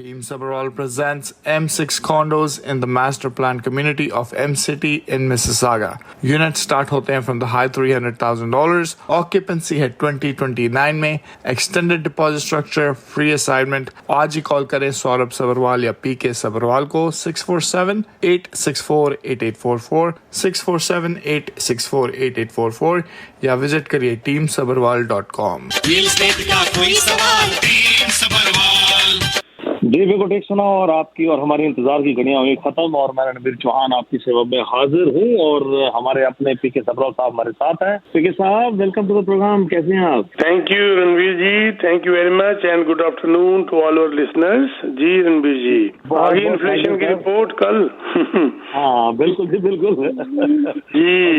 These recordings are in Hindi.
Team Sabharwal presents M6 condos in the master plan community of M City in Mississauga. Units start होते हैं from the high $300,000. Occupancy है 2029 में. Extended deposit structure, free assignment. आज ही कॉल करें सौरभ sabharwal या PK sabharwal को 647-864-8844, 647-864-8844 या विजिट करिए teamsabharwal.com. रियल एस्टेट का कोई सवाल, टीम सबरवाल। जी बिल्कुल ठीक सुना और आपकी और हमारी इंतजार की घड़ियां हुई खत्म और मैं रणवीर चौहान आपकी सेवा में हाजिर हूं और हमारे अपने पीके सबरवाल साहब हमारे साथ हैं। पीके साहब वेलकम टू द प्रोग्राम, कैसे हैं आप? Thank you Ranveer ji, thank you very much and good afternoon to all our listeners. Ji Ranveer ji, आगे इन्फ्लेशन की रिपोर्ट कल। हाँ बिल्कुल जी बिल्कुल जी,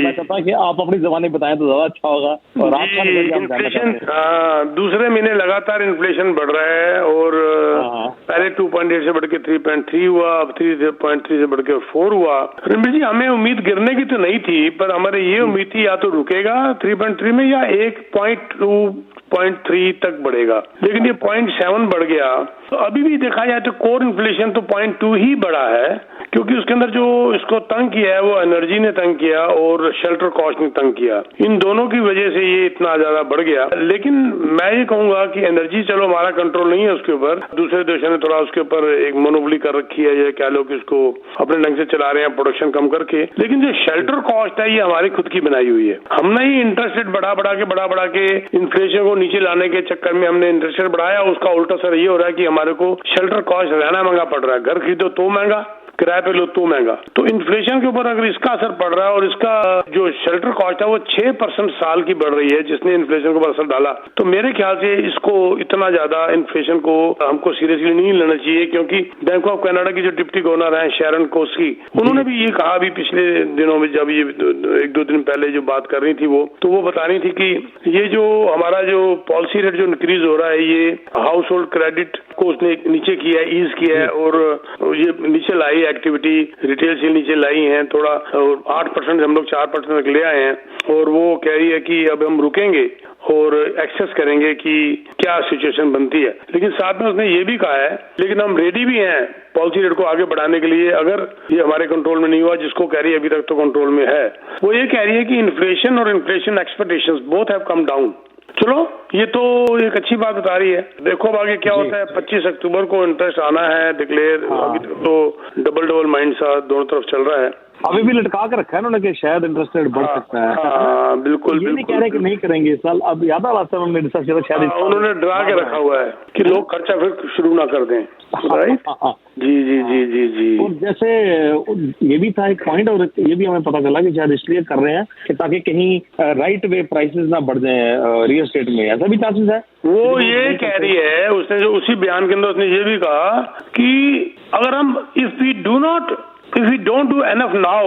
मैं चाहता कि आप अपनी जबानी बताएं तो ज्यादा अच्छा होगा। और आपका इन्फ्लेशन दूसरे महीने लगातार इन्फ्लेशन बढ़ रहा है और पहले 2.8 से बढ़ के 3.3 हुआ, अब 3.3 से बढ़ के 4 हुआ। रणवीर जी, हमें उम्मीद गिरने की तो नहीं थी, पर हमारे ये उम्मीद थी या तो रुकेगा 3.3 में या 1.2.3 तक बढ़ेगा, लेकिन ये 0.7 बढ़ गया। तो अभी भी देखा जाए तो कोर इन्फ्लेशन तो 0.2 ही बढ़ा है, क्योंकि उसके अंदर जो इसको तंग किया है वो एनर्जी ने तंग किया और शेल्टर कॉस्ट ने तंग किया। इन दोनों की वजह से ये इतना ज्यादा बढ़ गया। लेकिन मैं ये कहूंगा कि एनर्जी चलो हमारा कंट्रोल नहीं है उसके ऊपर, दूसरे देशों ने थोड़ा उसके ऊपर एक मोनोपोली कर रखी है, या कह लो कि उसको अपने ढंग से चला रहे हैं प्रोडक्शन कम करके। लेकिन जो शेल्टर कॉस्ट है ये हमारी खुद की बनाई हुई है। हमने ही इंटरेस्ट रेट बढ़ा बढ़ा के इन्फ्लेशन को नीचे लाने के चक्कर में हमने इंटरेस्ट रेट बढ़ाया। उसका उल्टा असर ये हो रहा है कि हमारे को शेल्टर कॉस्ट रहना महंगा पड़ रहा है। घर खरीदो तो महंगा, किराए पे लो तो महंगा। तो इन्फ्लेशन के ऊपर अगर इसका असर पड़ रहा है और इसका जो शेल्टर कॉस्ट है वो 6% साल की बढ़ रही है, जिसने इन्फ्लेशन के ऊपर असर डाला, तो मेरे ख्याल से इसको इतना ज्यादा इन्फ्लेशन को हमको सीरियसली नहीं लेना चाहिए। क्योंकि बैंक ऑफ कनाडा की जो डिप्टी गवर्नर है शैरन कोस्की, उन्होंने भी ये कहा अभी पिछले दिनों में, जब ये 1-2 दिन पहले जो बात कर रही थी वो, तो वो बता रही थी कि ये जो हमारा जो पॉलिसी रेट जो इंक्रीज हो रहा है ये हाउस होल्ड क्रेडिट को उसने नीचे किया है, ईज किया है और ये नीचे लाई एक्टिविटी, रिटेल से नीचे लाई है थोड़ा, और 8% हम लोग 4% तक ले आए हैं। और वो कह रही है कि अब हम रुकेंगे और एक्सेस करेंगे कि क्या सिचुएशन बनती है। लेकिन साथ में उसने ये भी कहा है, लेकिन हम रेडी भी हैं पॉलिसी रेट को आगे बढ़ाने के लिए अगर ये हमारे कंट्रोल में नहीं हुआ, जिसको कह रही है अभी तक तो कंट्रोल में है। वो ये कह रही है कि इन्फ्लेशन और inflation expectations both have come down. चलो ये तो एक अच्छी बात बता रही है, देखो अब आगे क्या होता है। 25 अक्टूबर को इंटरेस्ट आना है डिक्लेयर। अभी तो डबल माइंड सा दोनों तरफ चल रहा है। अभी भी लटका के रखा है उन्होंने कि शायद इंटरेस्ट रेट बढ़ सकता है। बिल्कुल, ये नहीं कह रहे कि नहीं करेंगे इस साल। अब याद आ रहा है रिसर्च शायद उन्होंने डरा के रखा हुआ है कि लोग खर्चा फिर शुरू ना कर दें। राइट जी जी जी जी जी। और जैसे ये भी था एक पॉइंट, और ये भी हमें पता चला कि शायद इसलिए कर रहे हैं कि ताकि कहीं राइट वे प्राइसेस ना बढ़ जाए रियल एस्टेट में, ऐसा भी चांसेस है। वो ये कह रही है, उसने जो उसी बयान के अंदर उसने ये भी कहा कि अगर हम if we don't do enough now,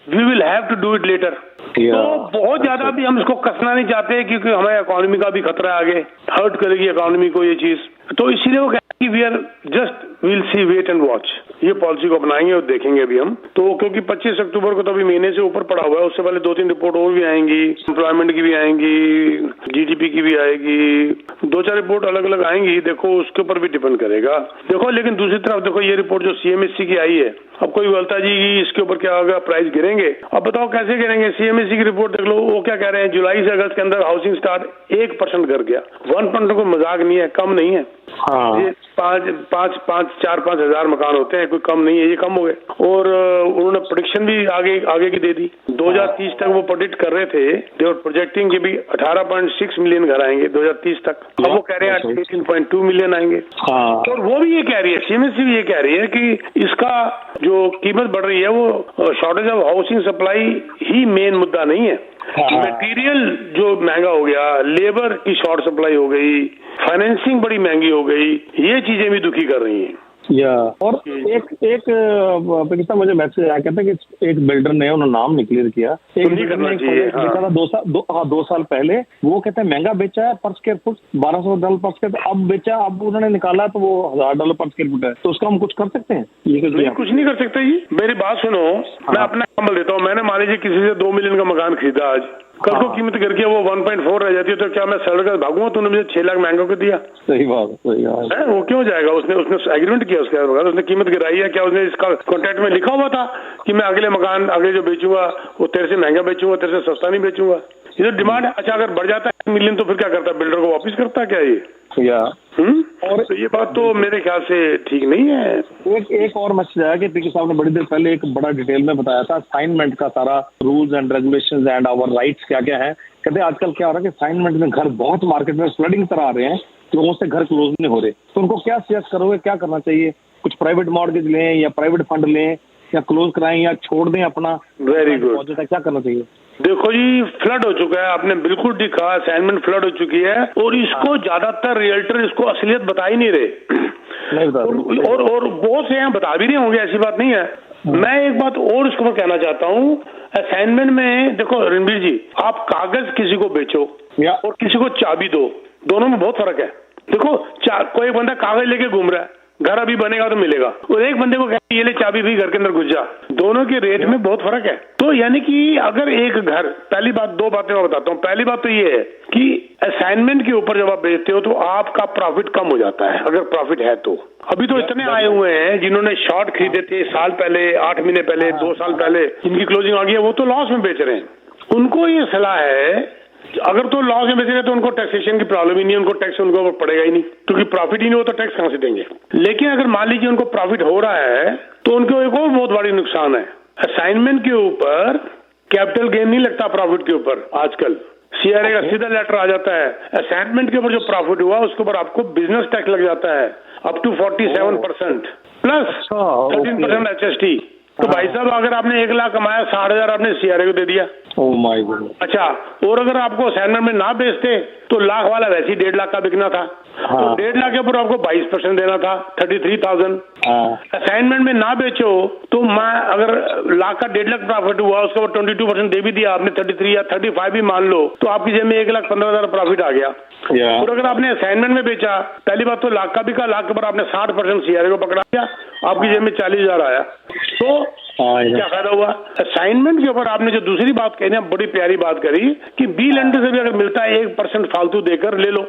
we will have to do it later. तो बहुत ज्यादा भी हम इसको कसना नहीं चाहते, क्योंकि हमें इकोनॉमी का भी खतरा है, आगे हर्ट करेगी इकोनॉमी को ये चीज। तो इसीलिए वो कहते हैं कि we'll see, wait and watch, ये पॉलिसी को अपनाएंगे और देखेंगे अभी हम तो। क्योंकि 25 अक्टूबर को तो अभी महीने से ऊपर पड़ा हुआ है, उससे पहले 2-3 रिपोर्ट और भी आएंगी, एम्प्लॉयमेंट की भी आएंगी, जीडीपी की भी आएगी, 2-4 रिपोर्ट अलग अलग आएंगी। देखो उसके ऊपर भी डिपेंड करेगा। देखो लेकिन दूसरी तरफ देखो ये रिपोर्ट जो CMHC की आई है, अब कोई बोलता जी इसके ऊपर क्या होगा, प्राइस गिरेंगे। अब बताओ कैसे गिरेंगे? CMHC की रिपोर्ट देख लो, वो क्या कह रहे हैं, जुलाई से अगस्त के अंदर हाउसिंग स्टार्ट 1% गिर गया। 1% को मजाक नहीं है, कम नहीं है। ये 4-5 हजार मकान होते हैं, कोई कम नहीं है, ये कम हो गए। और उन्होंने प्रेडिक्शन भी आगे की दे दी। 2030 तक वो प्रेडिक्ट कर रहे थे, दे वर प्रोजेक्टिंग कि भी 18.6 मिलियन घर आएंगे 2030 तक। अब वो कह रहे हैं 18.2 मिलियन आएंगे। तो वो भी ये कह रही है, CMHC भी ये कह रही है कि इसका जो कीमत बढ़ रही है वो shortage of housing supply he main मुद्दा नहीं है। मटेरियल जो महंगा हो गया, लेबर की शॉर्ट सप्लाई हो गई, फाइनेंसिंग बड़ी महंगी हो गई, ये चीजें भी दुखी कर रही हैं। और एक पाकिस्तान मुझे मैसेज आया, कहते हैं कि एक बिल्डर ने, उन्होंने नाम नहीं क्लियर किया, एक बिल्डर ने बेचा था 2 साल पहले। वो कहते हैं महंगा बेचा है पर स्क्वायर फुट, $1200 पर स्क्वायर। अब बेचा, अब उन्होंने निकाला तो वो $1000 पर स्क्वायर फुट है। तो उसका हम कुछ कर सकते हैं? ये कुछ नहीं कर सकते जी। मेरी बात सुनो, मैं अपना एग्जाम्पल देता हूँ। मैंने मान लीजिए किसी से 2 मिलियन का मकान खरीदा आज, कल को कीमत गिर के वो 1.4 रह जाती है तो क्या मैं सड़ कर भागूंगा? तूने मुझे 6 लाख महंगा को दिया। सही बात है। वो क्यों जाएगा? उसने एग्रीमेंट किया उसके बाद, उसने कीमत गिराई है क्या? उसने इसका कॉन्ट्रैक्ट में लिखा हुआ था कि मैं अगले मकान अगले जो बेचूंगा वो तेरे से महंगा बेचूंगा, तेरे से सस्ता नहीं बेचूंगा। ये तो डिमांड है। अच्छा अगर बढ़ जाता है 1 मिलियन तो फिर क्या करता है? बिल्डर को वापस करता है क्या ये? और तो ये बात तो मेरे ख्याल से ठीक नहीं है। एक और मैसेज आया कि पीके साहब ने बड़ी देर पहले एक बड़ा डिटेल में बताया था असाइनमेंट का सारा rules and regulations and our rights क्या क्या है। कहते हैं आजकल क्या हो रहा है कि असाइनमेंट में घर बहुत मार्केट में फ्लडिंग तरह आ रहे हैं, लोगों से घर क्लोज नहीं हो रहे, तो उनको क्या सजेस्ट करोगे, क्या करना चाहिए? कुछ प्राइवेट मॉर्गेज लें या प्राइवेट फंड लें या क्लोज कराएं या छोड़ दें अपना? Very good. क्या करना चाहिए? देखो जी फ्लड हो चुका है, आपने बिल्कुल ठीक कहा, असाइनमेंट फ्लड हो चुकी है और इसको ज्यादातर रियल्टर इसको असलियत बता ही नहीं रहे। और बहुत से यहाँ बता भी नहीं होंगे, ऐसी बात नहीं है। मैं एक बात और इसको कहना चाहता हूँ, असाइनमेंट में देखो रणबीर जी, आप कागज किसी को बेचो और किसी को चाबी दो, दोनों में बहुत फर्क है। देखो कोई बंदा कागज लेके घूम रहा है, घर अभी बनेगा तो मिलेगा, और एक बंदे को कहते ये ले चाबी भी घर के अंदर घुस जा, दोनों के रेट में बहुत फर्क है। तो यानी कि अगर एक घर, पहली बात 2 बातें मैं बताता हूँ। पहली बात तो ये है कि असाइनमेंट के ऊपर जब आप बेचते हो तो आपका प्रॉफिट कम हो जाता है, अगर प्रॉफिट है तो। अभी तो इतने आए हुए हैं जिन्होंने शॉर्ट खरीदे थे साल पहले, 8 महीने पहले, 2 साल पहले, इनकी क्लोजिंग आ गई है, वो तो लॉस में बेच रहे हैं। उनको ये सलाह है अगर तो लॉस में बेचेंगे तो उनको टैक्सेशन की प्रॉब्लम ही नहीं, उनको टैक्स उनको ऊपर पड़ेगा ही नहीं, क्योंकि प्रॉफिट ही नहीं हो तो टैक्स कहां से देंगे। लेकिन अगर मान लीजिए उनको प्रॉफिट हो रहा है तो उनको एक और बहुत बड़ी नुकसान है, असाइनमेंट के ऊपर कैपिटल गेन नहीं लगता प्रॉफिट के ऊपर आजकल। सीआरए का सीधा लेटर आ जाता है, असाइनमेंट के ऊपर जो प्रॉफिट हुआ उसके ऊपर आपको बिजनेस टैक्स लग जाता है अप टू 47% प्लस 13% HST। तो भाई साहब अगर आपने 1 लाख कमाया, 60,000 आपने सीआरए को दे दिया। Oh my God. अच्छा, और अगर आपको असाइनमेंट में ना बेचते तो लाख वाला वैसे ही 1.5 लाख का बिकना था, तो 1.5 लाख के ऊपर आपको 22% देना था, 33,000। असाइनमेंट में ना बेचो तो मैं अगर लाख का 1.5 लाख प्रॉफिट हुआ, उसके ऊपर 22% दे भी दिया आपने, 33 या 35 भी मान लो, तो आपकी जेब में 1,15,000 प्रॉफिट आ गया। और अगर आपने असाइनमेंट में बेचा, पहली बात तो लाख का बिका, लाख के ऊपर आपने 60% सीआरए को पकड़ा दिया, आपकी जेब में 40,000 आया, तो क्या फायदा हुआ? असाइनमेंट के ऊपर आपने जो दूसरी बात कही ना, बड़ी प्यारी बात करी कि बी लेंडर से भी अगर मिलता है 1% फालतू देकर ले लो।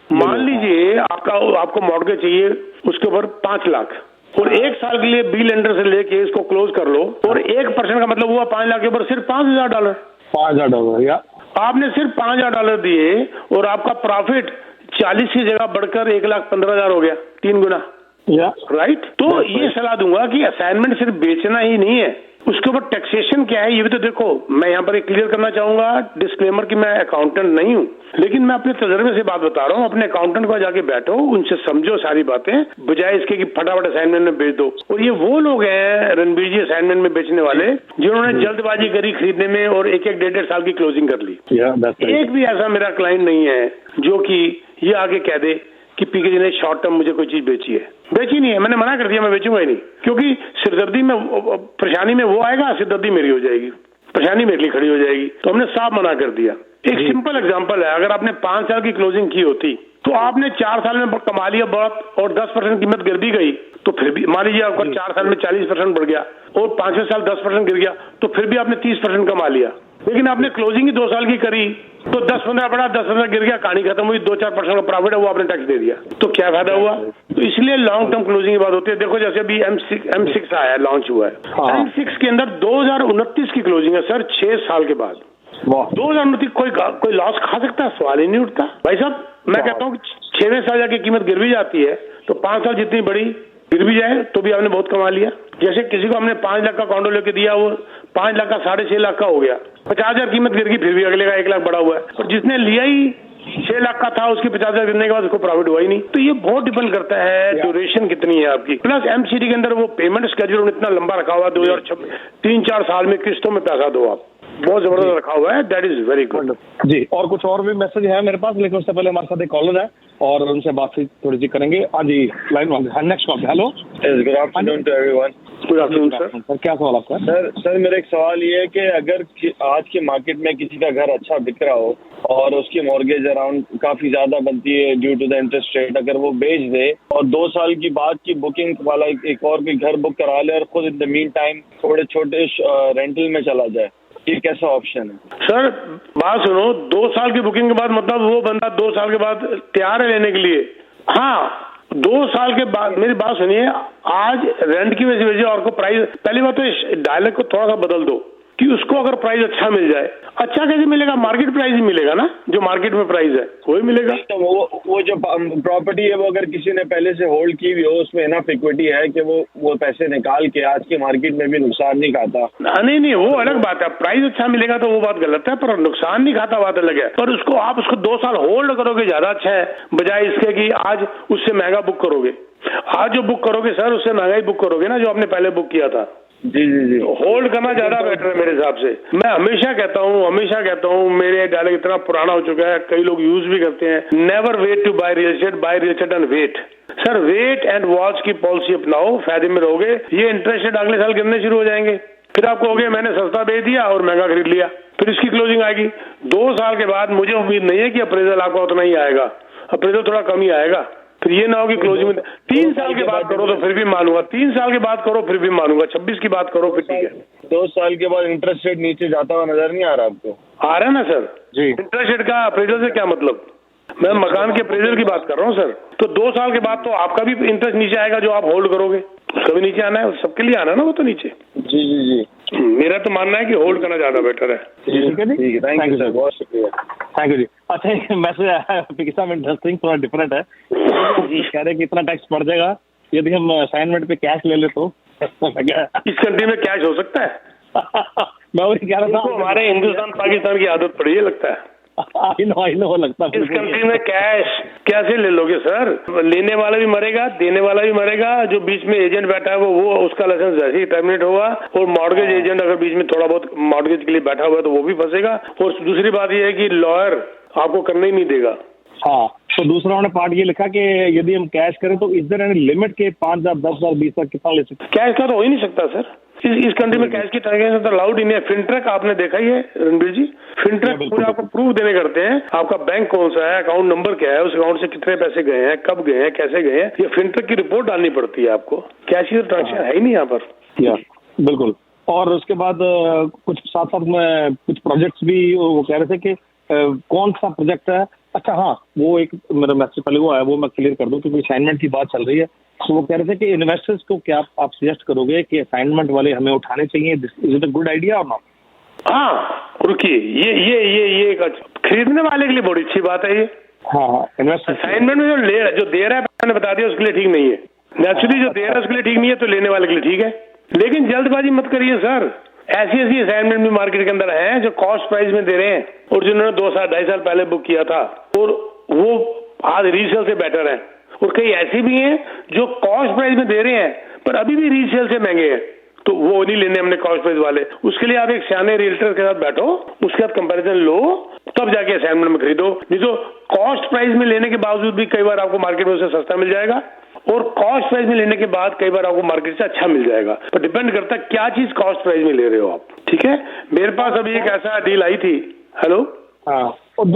मान लीजिए आपको मॉर्गेज चाहिए उसके ऊपर 5 लाख और 1 साल के लिए बी लेंडर से लेके इसको क्लोज कर लो, और 1% का मतलब हुआ 5 लाख के ऊपर सिर्फ $5,000। $5,000 या आपने सिर्फ $5,000 दिए और आपका प्रॉफिट 40 की जगह बढ़कर 1,15,000 हो गया, 3 गुना। राइट। तो ये सलाह दूंगा कि असाइनमेंट सिर्फ बेचना ही नहीं है, उसके ऊपर टैक्सेशन क्या है ये भी तो देखो। मैं यहाँ पर एक क्लियर करना चाहूंगा डिस्क्लेमर कि मैं अकाउंटेंट नहीं हूँ, लेकिन मैं अपने तजर्बे से बात बता रहा हूँ। अपने अकाउंटेंट को जाके बैठो, उनसे समझो सारी बातें, बजाय इसके कि फटाफट असाइनमेंट में बेच दो। और ये वो लोग हैं रणबीर जी असाइनमेंट में बेचने वाले जिन्होंने जल्दबाजी करी खरीदने में और 1-1, 1.5 साल की क्लोजिंग कर ली। एक भी ऐसा मेरा क्लाइंट नहीं है जो कि ये आगे कह दे कि पीके जी ने शॉर्ट टर्म मुझे कोई चीज बेची है। बेची नहीं है, मैंने मना कर दिया, मैं बेचूंगा ही नहीं, क्योंकि सिरदर्दी में परेशानी में वो आएगा, सिरदर्दी मेरी हो जाएगी, परेशानी मेरे लिए खड़ी हो जाएगी। तो हमने साफ मना कर दिया। एक सिंपल एग्जांपल है, अगर आपने 5 साल की क्लोजिंग की होती तो आपने 4 साल में कमा लिया बहुत और 10% कीमत गिर भी गई, तो फिर भी मान लीजिए आपका 4 साल में 40% बढ़ गया और 5वें साल 10% गिर गया, तो फिर भी आपने 30% कमा लिया। लेकिन आपने क्लोजिंग ही 2 साल की करी तो 10-15 बढ़ा, 10-15 गिर गया, कहानी खत्म हुई, 2-4% का प्रॉफिट है वो आपने टैक्स दे दिया, तो क्या फायदा हुआ? तो इसलिए लॉन्ग टर्म क्लोजिंग की बात होती है। देखो जैसे अभी M6 आया है, लॉन्च हुआ है, M6 के अंदर 2029 की क्लोजिंग है सर, 6 साल के बाद। 2029 कोई लॉस खा सकता है? सवाल ही नहीं उठता भाई साहब। मैं कहता हूँ 6वें साल जाके कीमत गिर भी जाती है तो 5 साल जितनी बड़ी गिर भी जाए तो भी आपने बहुत कमा लिया। जैसे किसी को हमने 5 लाख का कॉन्डो लेके दिया, वो 5 लाख का 6.5 लाख का हो गया, 50,000 कीमत गिर गई, फिर भी अगले का 1 लाख बढ़ा हुआ है, और जिसने लिया ही 6 लाख का था उसकी 50,000 गिरने के बाद उसको प्रॉफिट हुआ ही नहीं। तो ये बहुत डिपेंड करता है ड्यूरेशन कितनी है आपकी, प्लस एमसीडी के अंदर वो पेमेंट स्केड्यूल इतना लंबा रखा हुआ, 2026 3-4 साल में किस्तों में पैसा दो आप, बहुत जबरदस्त रखा हुआ है। दैट इज वेरी गुड जी। और कुछ और भी मैसेज है मेरे पास, लेकिन उससे पहले हमारे साथ एक कॉलर है और उनसे बातचीत थोड़ी सी करेंगे। हाँ जी, लाइन वाले next call. Hello, good afternoon to everyone. Good afternoon sir. क्या सवाल आपका? सर मेरा एक सवाल ये है कि अगर आज के मार्केट में किसी का घर अच्छा बिक रहा हो और उसकी मॉर्गेज अराउंड काफी ज्यादा बनती है due to the interest rate, अगर वो बेच दे और 2 साल की बाद की बुकिंग वाला एक और भी घर बुक करा ले और खुद इन द मीन टाइम थोड़े छोटे रेंटल में चला जाए, ये कैसा ऑप्शन है? सर बात सुनो, 2 साल की बुकिंग के बाद मतलब वो बंदा 2 साल के बाद तैयार है लेने के लिए। हाँ 2 साल के बाद, मेरी बात सुनिए, आज रेंट की वजह से और को प्राइस, पहली बात तो इस डायलॉग को थोड़ा सा बदल दो कि उसको अगर प्राइस अच्छा मिल जाए। अच्छा कैसे मिलेगा? मार्केट प्राइस ही मिलेगा ना, जो मार्केट में प्राइस है वही मिलेगा। तो वो जो प्रॉपर्टी है वो अगर किसी ने पहले से होल्ड की हुई हो, उसमें इनफ इक्विटी है कि वो पैसे निकाल के आज की मार्केट में भी नुकसान नहीं खाता। नहीं वो अलग बात है, प्राइस अच्छा मिलेगा तो वो बात गलत है, पर नुकसान नहीं खाता बात अलग है। पर उसको आप उसको 2 साल होल्ड करोगे ज्यादा अच्छा है, बजाय इसके कि आज उससे महंगा बुक करोगे। आज जो बुक करोगे सर उससे महंगा ही बुक करोगे ना जो आपने पहले बुक किया था। जी होल्ड करना ज्यादा बेटर है मेरे हिसाब से। मैं हमेशा कहता हूँ, मेरे डायलॉग इतना पुराना हो चुका है, कई लोग यूज भी करते हैं, never wait to buy real estate, buy real estate and wait. Sir wait and watch की पॉलिसी अपनाओ, फायदे में रहोगे। ये इंटरेस्ट रेट अगले साल गिरने शुरू हो जाएंगे, फिर आपको हो गया मैंने सस्ता बेच दिया और महंगा खरीद लिया, फिर इसकी क्लोजिंग आएगी 2 साल के बाद। मुझे उम्मीद नहीं है कि अप्रेजल आपका उतना ही आएगा, अप्रेजल थोड़ा कम ही आएगा। फिर ये ना हो कि क्लोजिंग में 3 साल के बाद करो तो फिर भी मानूंगा, 3 साल के बाद करो फिर भी मानूंगा, 26 की बात करो फिर ठीक है। 2 साल के बाद इंटरेस्ट रेट नीचे जाता हुआ नजर नहीं आ रहा आपको? आ रहा है ना सर जी। इंटरेस्ट रेट का अप्रेजल से क्या मतलब? मैं मकान के अप्रेजल की बात कर रहा हूँ सर। तो 2 साल के बाद तो आपका भी इंटरेस्ट नीचे आएगा, जो आप होल्ड करोगे उसका भी नीचे आना है, सबके लिए आना है ना वो तो नीचे। जी मेरा तो मानना है कि होल्ड करना ज्यादा बेटर है। ठीक है जी, थैंक यू सर, बहुत शुक्रिया। थैंक यू जी। अच्छा एक मैसेज आया है इंटरेस्टिंग, थोड़ा डिफरेंट है। कह रहे हैं कि इतना टैक्स पड़ जाएगा यदि हम असाइनमेंट पे कैश ले ले तो। इस कंट्री में कैश हो सकता है? मैं वही कह रहा था, हमारे हिंदुस्तान पाकिस्तान की आदत पड़ी है लगता है। आई नो लगता है। इस कंट्री में कैश कैसे ले लोगे सर? लेने वाला भी मरेगा, देने वाला भी मरेगा, जो बीच में एजेंट बैठा है वो उसका लाइसेंस जैसे ही टर्मिनेट होगा, और मॉर्गेज एजेंट अगर बीच में थोड़ा बहुत मॉर्गेज के लिए बैठा हुआ है तो वो भी फंसेगा। और दूसरी बात ये है कि लॉयर आपको करने ही नहीं देगा। हाँ, तो दूसरा उन्होंने पार्ट ये लिखा कि यदि हम कैश करें तो इज देयर एनी लिमिट के 5,000, 10,000, 20,000 कितना ले सकते? कैश का तो हो ही नहीं सकता सर। इस कंट्री में कैश की ट्रांजेक्शन अलाउड ही नहीं है। फिनट्रैक आपने देखा ही है रणबीर जी, फिनट्रैक पूरे आपको प्रूफ देने करते हैं, आपका बैंक कौन सा है, अकाउंट नंबर क्या है, उस अकाउंट से कितने पैसे गए हैं, कब गए हैं, कैसे गए हैं, ये फिनट्रैक की रिपोर्ट डालनी पड़ती है आपको। कैश की ट्रांजेक्शन है ही नहीं यहाँ पर। बिल्कुल। और उसके बाद कुछ साथ साथ में कुछ प्रोजेक्ट्स भी वो कह रहे थे कि कौन सा प्रोजेक्ट है। अच्छा हाँ, वो एक मेरा मैसेज पहले वो आया, वो मैं क्लियर कर दूं क्योंकि असाइनमेंट की बात चल रही है। तो वो कह रहे थे कि इन्वेस्टर्स को क्या आप सजेस्ट करोगे कि असाइनमेंट वाले हमें उठाने चाहिए? Is it a good idea और नॉट? हाँ रुकिए, ये खरीदने वाले के लिए बड़ी अच्छी बात है ये। हाँ, इन्वेस्टर असाइनमेंट में जो दे रहा है मैंने बता दिया उसके लिए ठीक नहीं है। नेचुरली जो दे रहा है उसके लिए ठीक नहीं है, तो लेने वाले के लिए ठीक है। लेकिन जल्दबाजी मत करिए सर। ऐसी असाइनमेंट भी मार्केट के अंदर हैं जो कॉस्ट प्राइस में दे रहे हैं, और जिन्होंने 2 साल 2.5 साल पहले बुक किया था और वो आज रीसेल से बेटर है। और कई ऐसी भी हैं जो कॉस्ट प्राइस में दे रहे हैं पर अभी भी रीसेल से महंगे हैं, तो वो नहीं लेने हमने कॉस्ट प्राइस वाले। उसके लिए आप एक सियाने रियल्टर के साथ बैठो, उसके बाद कंपैरिजन लो, तब जाके असाइनमेंट में खरीदो। नहीं तो कॉस्ट प्राइस में लेने के बावजूद भी कई बार आपको मार्केट में उससे सस्ता मिल जाएगा, और कॉस्ट प्राइस में लेने के बाद कई बार आपको मार्केट से अच्छा मिल जाएगा। पर डिपेंड करता है क्या चीज कॉस्ट प्राइस में ले रहे हो आप। ठीक है, मेरे पास अभी एक ऐसा डील आई थी। हेलो, हाँ, और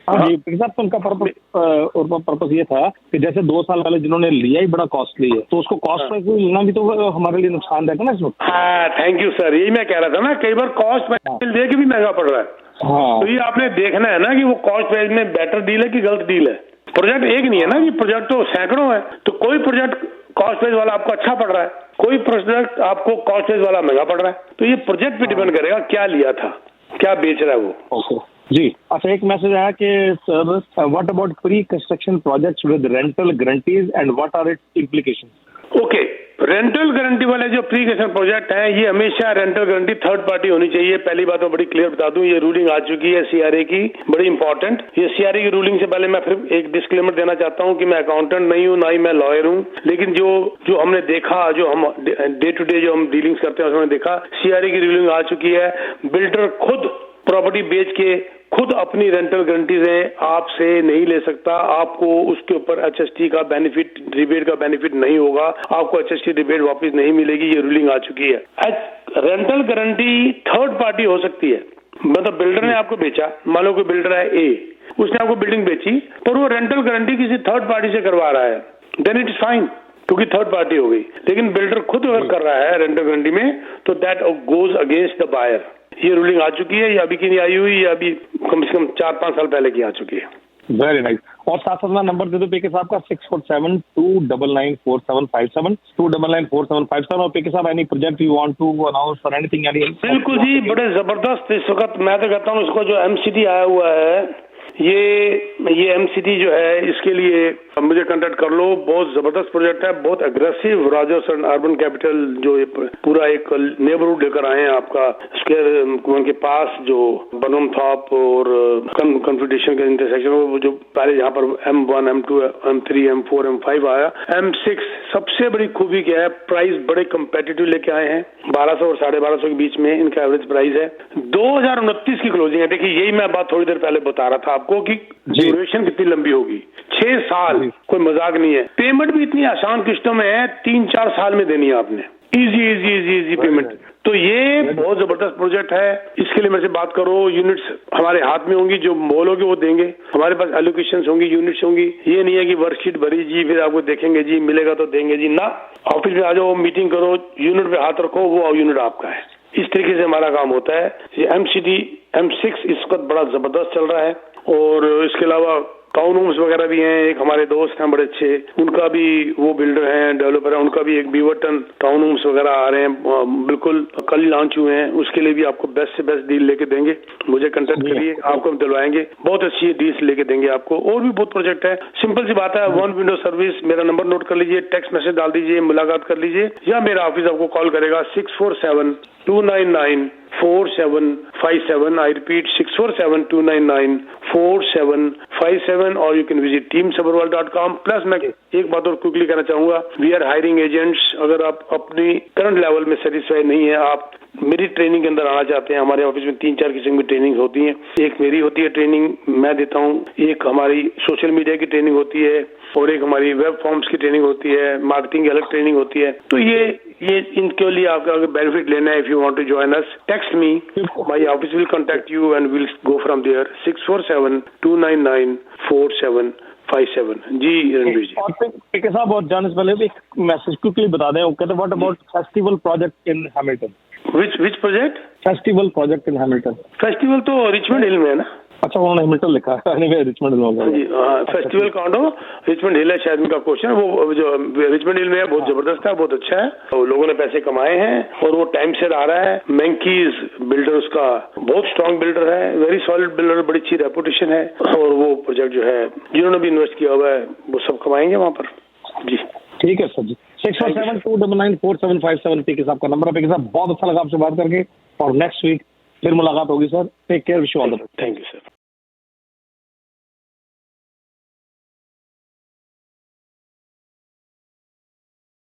हाँ जी तो उनका पर्पस ये था कि जैसे 2 साल वाले जिन्होंने लिया ही बड़ा कॉस्टली है, तो उसको कॉस्ट प्राइस में लेना भी तो हमारे लिए नुकसान रहेगा ना इसमें। हाँ, थैंक यू सर, यही मैं कह रहा था ना, कई बार कॉस्ट प्राइस दे के भी महंगा पड़ रहा है। हाँ, तो ये आपने देखना है ना कि वो कॉस्ट प्राइस में बेटर डील है कि गलत डील है। प्रोजेक्ट एक नहीं है ना, कि प्रोजेक्ट तो सैकड़ों है, तो कोई प्रोजेक्ट कॉस्ट प्राइस वाला आपको अच्छा पड़ रहा है, कोई प्रोजेक्ट आपको कॉस्ट प्राइस वाला महंगा पड़ रहा है। तो ये प्रोजेक्ट पे डिपेंड करेगा क्या लिया था, क्या बेच रहा है वो। ओके जी। अच्छा एक मैसेज आया कि sir what about pre construction projects with rental guarantees and what are its implications? Okay, rental guarantee वाले जो प्री कंस्ट्रक्शन प्रोजेक्ट हैं, ये हमेशा रेंटल गारंटी थर्ड पार्टी होनी चाहिए। पहली बात मैं बड़ी क्लियर बता दूं, ये रूलिंग आ चुकी है सीआरए की, बड़ी इंपॉर्टेंट। ये सीआरए की रूलिंग से पहले मैं फिर एक डिस्क्लेमर देना चाहता हूं कि मैं अकाउंटेंट नहीं हूं, ना ही मैं लॉयर हूं, लेकिन जो हमने देखा, जो हम डे टू डे जो हम डीलिंग्स करते हैं उसमें देखा, सीआरए की रूलिंग आ चुकी है। बिल्डर खुद प्रॉपर्टी बेच के खुद अपनी रेंटल गारंटीज आपसे नहीं ले सकता। आपको उसके ऊपर एचएसटी का बेनिफिट, रिबेट का बेनिफिट नहीं होगा, आपको एचएसटी रिबेट वापस नहीं मिलेगी। ये रूलिंग आ चुकी है। रेंटल गारंटी थर्ड पार्टी हो सकती है, मतलब बिल्डर ने आपको बेचा, मान लो कोई बिल्डर है ए, उसने आपको बिल्डिंग बेची, पर वो रेंटल गारंटी किसी थर्ड पार्टी से करवा रहा है, देन इट इज फाइन, क्योंकि थर्ड पार्टी हो गई। लेकिन बिल्डर खुद अगर कर रहा है रेंटल गारंटी में, तो that goes against the buyer. ये रूलिंग आ चुकी है, या अभी की नहीं आई हुई, या अभी कम से कम 4-5 साल पहले की आ चुकी है। Very nice. और साथ साथ में नंबर दे दो पीके साहब का 6472994757 2994757। और पीके साहब any project you want to announce for anything? बिल्कुल जी, बड़े जबरदस्त इस वक्त मैं तो कहता हूँ इसको जो एमसीटी आया हुआ है, ये एमसीटी जो है, इसके लिए मुझे कांटेक्ट कर लो। बहुत जबरदस्त प्रोजेक्ट है, बहुत एग्रेसिव राजस्थान अर्बन कैपिटल जो ये पूरा एक नेबरहुड लेकर आए हैं आपका स्क्वायर के पास, जो बनम थॉप और कन्फेडरेशन के इंटरसेक्शन, जो पहले यहाँ पर M1, M2, M3, M4, M5 आया, M6 सबसे बड़ी खूबी क्या है, प्राइस बड़े कम्पेटिटिव लेके आए हैं। 1200 और 1250 के बीच में इनका एवरेज प्राइस है। 2029 की क्लोजिंग है। देखिए यही मैं बात थोड़ी देर पहले बता रहा था आपको कि ड्यूरेशन कितनी लंबी होगी, 6 साल, कोई मजाक नहीं है। पेमेंट भी इतनी आसान किस्तों में है, 3-4 साल में देनी है आपने, इजी पेमेंट। तो ये बहुत जबरदस्त प्रोजेक्ट है। इसके लिए मेरे से बात करो, यूनिट्स हमारे हाथ में होंगी, जो बोलोगे वो देंगे। हमारे पास एलोकेशंस होंगी, यूनिट्स होंगी। ये नहीं है कि वर्कशीट भरी जी फिर आपको देखेंगे जी मिलेगा तो देंगे जी, ना। ऑफिस में आ जाओ, मीटिंग करो, यूनिट पे हाथ रखो, वो यूनिट आपका है। इस तरीके से हमारा काम होता है। ये एमसीटी M6 इस वक्त बड़ा जबरदस्त चल रहा है। और इसके अलावा टाउन होम्स वगैरह भी हैं। एक हमारे दोस्त हैं बड़े अच्छे, उनका भी वो बिल्डर हैं, डेवलपर है, उनका भी एक बीवरटन टाउन होम्स वगैरह आ रहे हैं, बिल्कुल कल लॉन्च हुए हैं। उसके लिए भी आपको बेस्ट से बेस्ट डील लेके देंगे। मुझे कांटेक्ट करिए, आपको हम दिलवाएंगे, बहुत अच्छी डील्स लेके देंगे आपको। और भी बहुत प्रोजेक्ट है, सिंपल सी बात है, 1 विंडो सर्विस। मेरा नंबर नोट कर लीजिए, टेक्स्ट मैसेज डाल दीजिए, मुलाकात कर लीजिए, या मेरा ऑफिस आपको कॉल करेगा 647-299-4757। I repeat 647-299-4757, और you can visit teamsabarwal.com। Plus मैं एक बात और क्विकली कहना चाहूंगा, वी आर हायरिंग एजेंट्स। अगर आप अपनी करंट लेवल में सेटिस्फाई नहीं है, आप मेरी ट्रेनिंग के अंदर आना चाहते हैं, हमारे ऑफिस में 3-4 किस्म की ट्रेनिंग होती है। एक मेरी होती है ट्रेनिंग, मैं देता हूँ। एक हमारी सोशल मीडिया की ट्रेनिंग होती है, और एक हमारी वेब फॉर्म्स की ट्रेनिंग होती है, मार्केटिंग की अलग ट्रेनिंग होती है। तो ये इनके लिए आपका अगर बेनिफिट लेना है, if you want to join us, text me, my office will contact you and will go from there. 647-299-4757। जी रणवीर जी। और पीके साहब, और जाने से पहले भी एक मैसेज क्विकली बता दें। वो कहते हैं what about festival project in Hamilton? Which project? Festival project in Hamilton. Festival तो रिचमंड हिल में है ना। अच्छा, उन्होंने हैमिल्टन लिखा है, एनीवे रिचमंड हिल होगा जी। फेस्टिवल कौन हो, रिचमंड हिल है शायद उनका क्वेश्चन। वो जो रिचमंड हिल में है, बहुत जबरदस्त है, बहुत अच्छा है। तो लोगों ने पैसे कमाए हैं, और वो टाइम से आ रहा है। मैंकीज बिल्डर उसका बहुत स्ट्रॉन्ग बिल्डर है, वेरी सॉलिड बिल्डर, बड़ी अच्छी रेपुटेशन है। और वो प्रोजेक्ट जो है, जिन्होंने भी इन्वेस्ट किया हुआ है, वो सब कमाएंगे वहाँ पर। जी ठीक है सर जी। 647-299-4757 पीके साहब का नंबर है। पीके साहब, बहुत अच्छा लगा आपसे बात करके, और नेक्स्ट वीक फिर मुलाकात होगी sir. Take care, wish you all the best. Thank you sir.